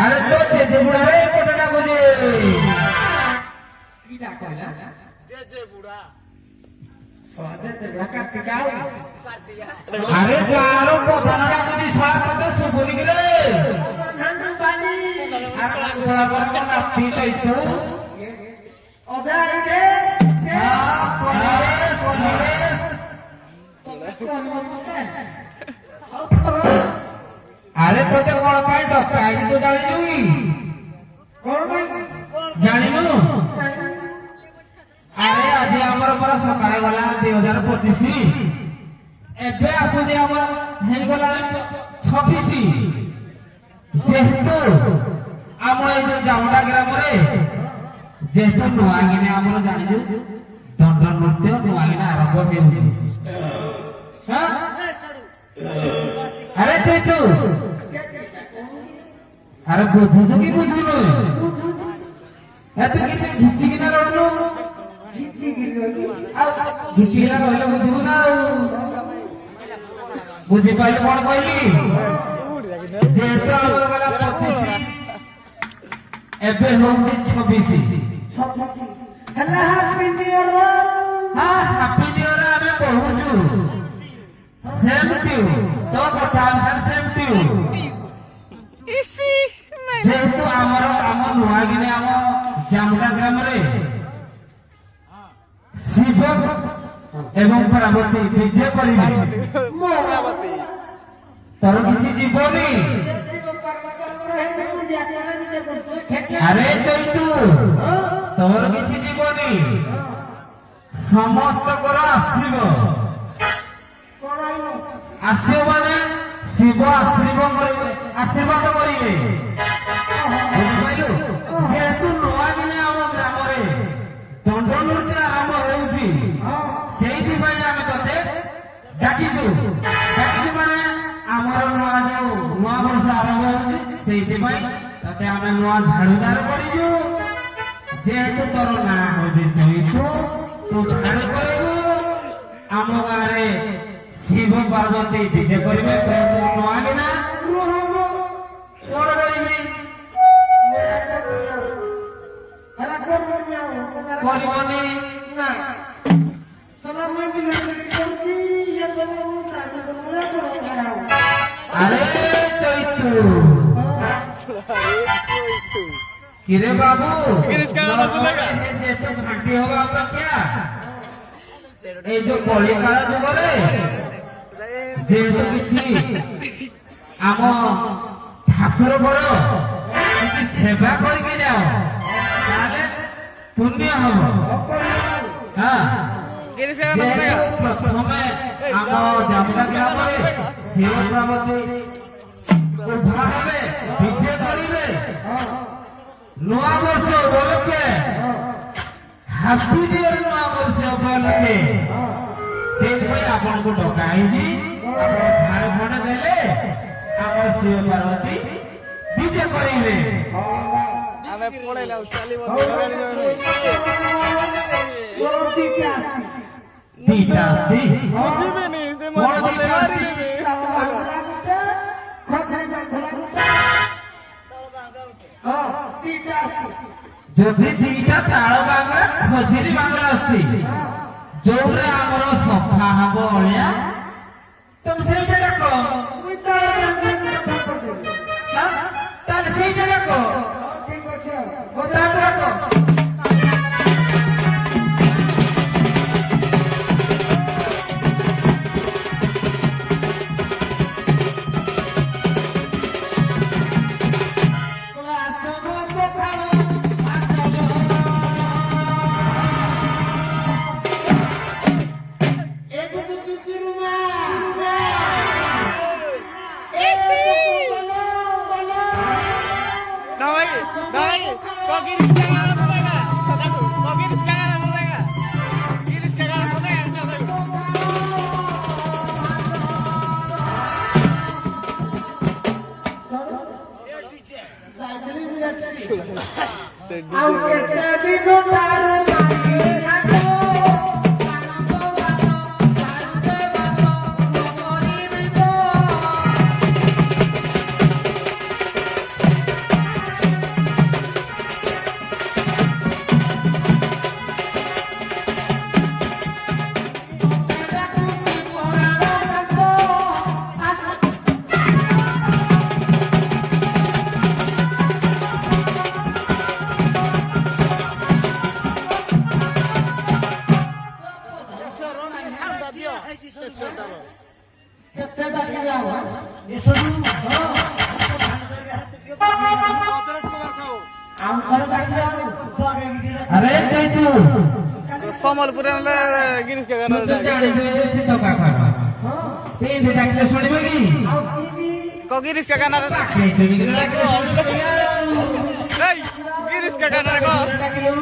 আরে তো জেজে বুড়া রে কোটাটা বুঝে কি ডাক কইলা জেজে বুড়া সদে তে কাটি গাল আরে গারো প্রধানটা বুঝি ছড়া কত সুবনি গলে নান্ডু বালি আর ছড়া বড় না পিটাই তো ওজাই দে আরে তোতে কোন পাই ডকাই তো জানিলুই কোন ভাই জানিলু আরে আজ আমার পরা সকালে গলা 2025 এবে আসুনি আমার হেই গলা 26 যেহেতু আমার এই যে জামুড়া গ্রামরে যেহেতু নয়াগিনে আমরা জানিলু দণ্ডন নৃত্য নয়াগিনে আরম্ভ হেউছি হ্যাঁ আরে তুই তো আরে বুঝুছু কি বুঝুনু এত কি তুই ঘিচি কিনা রহনু কিছি গিলো ঘিচি কিনা রহলে বুঝিবু না বুঝি পাইলে কোন কইলি যেহেতু আমার গলা 25 এবে হচ্ছে 26 সবজি হ্যালো হ্যাপি নিউ ইয়ার হ্যাঁ হ্যাপি নিউ ইয়ার আমি কহুছু সেম টু তো কথা আনসার সেম টু ইসি যেহেতু আমার নয়াগিনে আম জামুড়া গ্রামে শিব এবং পার্বতী বিজয় করিবে মোরাবতী তোর কিছু জীবনী আরে চৈতু তোর কিছু জীবনী সমস্ত কর আসিব আসিব মানে শিব আশীর্বাদ করিবে বুঝিপাইলু যেহেতু নয়াগিনে আম গ্রামে দণ্ড নৃত্য আরম্ভ ହେଉଛି সেইଥିପାଇଁ ଆମେ ତତେ ଡାକିଛୁ ମାନେ ଆମର ନୂଆ ଯୋଉ ନୂଆ ବର୍ଷ ଆରମ୍ଭ ହେଉଛି ସେଇଥିପାଇଁ ତତେ ଆମେ ନୂଆ ଝାଡୁଦାର କରିଛୁ ଯେହେତୁ ତୋର ନାଁ ହେଉଛି ଚୈତୁ ତୁ ଝାଡୁ କରିବୁ ଆମ ଗାଁରେ ଶିବ ପାର୍ବତୀ ବିଜେ କରିବେ ନୂଆଗିନା କଣ ରହିବି କରିବନି না সালামে বিলে করছি ইয়ে তো তাকে বলে করো আরে চৈতু কিরে বাবু ঘাটি হবা অপেক্ষা এই যে কলিকাଳ ଯୁଗରେ ଯେହେତୁ କିଛି ଆମ ଠାକୁରଙ୍କର କିଛି ସେବା କରିକି ଯାଅ ତାହେଲେ ପୁଣ୍ୟ ହବ ହଁ ପ୍ରଥମେ ଆମ ଜାମୁଡ଼ା ଗ୍ରାମରେ ଶିବ ପାର୍ବତୀ ଉଭା ହେବେ ବିଜେ କରିବେ ନୂଆ ବର୍ଷ ଉପଲକ୍ଷେ ହାପି ନିଉ ଇୟର ନୂଆ ବର୍ଷ ଉପଲକ୍ଷେ ସେଇଥିପାଇଁ ଆପଣଙ୍କୁ ଡକା ହେଇଛି ଆପଣ ଝାଡ଼ଖଣ୍ଡ ଦେଲେ ଆମର ଶିବ ପାର୍ବତୀ ବିଜେ କରିବେ ଆମେ ପଳେଇଲା ଚାଲି ଗାଡ଼ି ଦିଟା ଯିବେନି ସେ ମତେ ଭଲେ ମାରିବେ ଯଦି ଦିଟା ତାଳ ବାଙ୍ଗଳା ଖଜୁରୀ ବାଙ୍ଗଳା ଅଛି ଯୋଉରେ ଆମର ସଫା ହବ ଅଳିଆ ତମେ ସେଇଟା ଡାକ ତାହେଲେ ସେଇଟା ଡାକ ଡାକ kok giris kagak mereka kataku kok giris kagak mereka kataku ଘର ସାଥିରେ ଆଉ ତୁ ଆଗେ ଗିରିରା ଆରେ ଚୈତୁ ସମ୍ବଲପୁର ଗିରିଶ କାକା ତୁ ଜାଣିଛୁ ଏ ଶୀତ କାକର ହଁ ତିନି ଡାକିଲେ ଶୁଣିବ କି ଆଉ କିନି ଗିରିଶ କାକା ନାରେ ଡାକିଲେ ଶୁଣିବ ଆଉ। ଗିରିଶ କାକା ନାରେ ଡାକିଲୁ